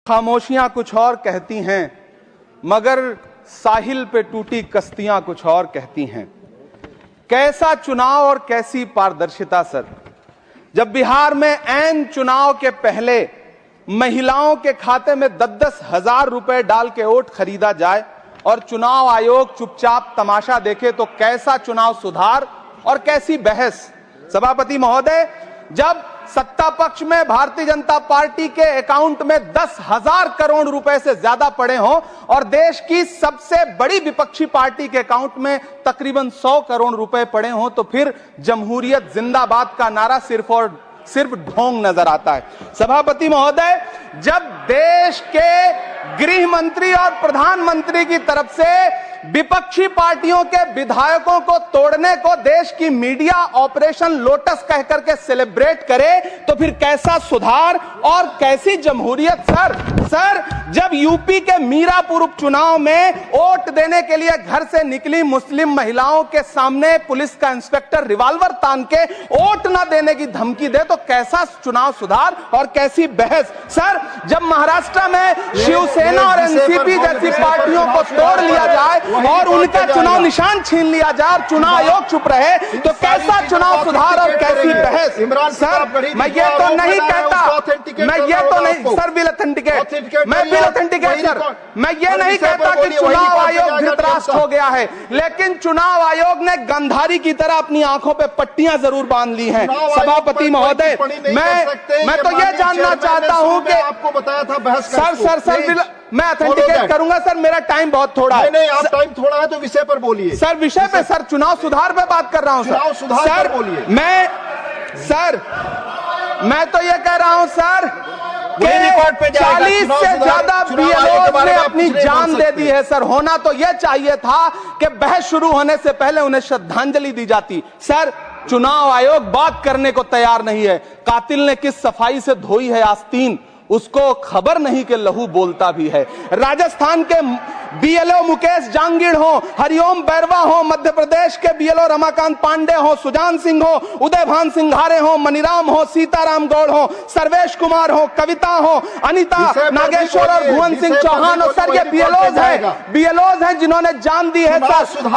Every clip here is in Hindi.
खामोशियां कुछ और कहती हैं, मगर साहिल पे टूटी कश्तियां कुछ और कहती हैं। कैसा चुनाव और कैसी पारदर्शिता सर, जब बिहार में ऐन चुनाव के पहले महिलाओं के खाते में 10-10 हजार रुपए डाल के वोट खरीदा जाए और चुनाव आयोग चुपचाप तमाशा देखे, तो कैसा चुनाव सुधार और कैसी बहस। सभापति महोदय, जब सत्ता पक्ष में भारतीय जनता पार्टी के अकाउंट में 10,000 करोड़ रुपए से ज्यादा पड़े हों और देश की सबसे बड़ी विपक्षी पार्टी के अकाउंट में तकरीबन 100 करोड़ रुपए पड़े हों, तो फिर जमहूरियत जिंदाबाद का नारा सिर्फ ढोंग नजर आता है। सभापति महोदय, जब देश के गृह मंत्री और प्रधानमंत्री की तरफ से विपक्षी पार्टियों के विधायकों को तोड़ने को देश की मीडिया ऑपरेशन लोटस कहकर के सेलिब्रेट करे, तो फिर कैसा सुधार और कैसी जमहूरियत सर। जब यूपी के मीरापुर उपचुनाव में वोट देने के लिए घर से निकली मुस्लिम महिलाओं के सामने पुलिस का इंस्पेक्टर रिवॉल्वर तान के वोट न देने की धमकी दे, तो कैसा चुनाव सुधार और कैसी बहस। सर, जब महाराष्ट्र में शिवसेना और एनसीपी जैसी पार्टियों को तोड़ लिया जाए और उनका चुनाव निशान छीन लिया जाए और चुनाव आयोग चुप रहे, तो कैसा चुनाव सुधार और कैसी बहस। सर, मैं ये तो नहीं कहता, सर विल ऑथेंटिकेट, मैं विल ऑथेंटिकेट सर, मैं ये नहीं कहता कि चुनाव आयोग धृतराष्ट्र हो गया है, लेकिन चुनाव आयोग ने गंधारी की तरह अपनी आंखों पे पट्टियां जरूर बांध ली हैं। सभापति महोदय, मैं तो ये जानना चाहता हूं कि आपको बताया था बहस सर मैं ऑथेंटिकेट करूंगा सर, मेरा टाइम बहुत थोड़ा है। नहीं, आप टाइम थोड़ा है तो विषय पर बोलिए सर। विषय पे सर, चुनाव सुधार पे बात कर रहा हूं चुनाव सुधार सर। बोलिए। मैं तो ये कह रहा हूं सर, 40 से ज्यादा बीएलओ ने अपनी जान दे दी है सर। होना तो यह चाहिए था कि बहस शुरू होने से पहले उन्हें श्रद्धांजलि दी जाती। सर, चुनाव आयोग बात करने को तैयार नहीं है। कातिल ने किस सफाई से धोई है आस्तीन, उसको खबर नहीं कि लहू बोलता भी है। राजस्थान के बीएलओ मुकेश जांगीड़ हो, हरिओम बैरवा हो, मध्य प्रदेश के बीएलओ रमाकांत पांडे हो, सुजान सिंह हो, उदयभान सिंघारे हो, मनीराम हो, सीताराम गौड़ हो, सर्वेश कुमार हो, कविता हो, अनिता नागेश्वर और भुवन सिंह चौहान हो। सर, ये बीएलओज हैं जिन्होंने जान दी है सर।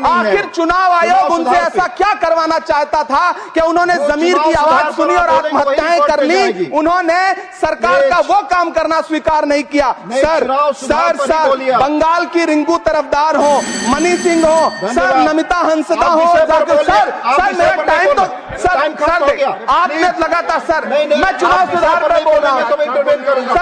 आखिर चुनाव आयोग उनसे ऐसा क्या करवाना चाहता था कि उन्होंने जमीर की आवाज सुनी और आत्महत्याएं कर ली। उन्होंने सरकार का वो काम करना स्वीकार नहीं किया। सर, बंगाल की रिंकू तरफदार हो, मनी सिंह हो, सर नमिता हंसदा हो, सर मेरा टाइम तो सर आपने लगातार सर, मैं चुनाव सुधार पर बोल रहा हूं।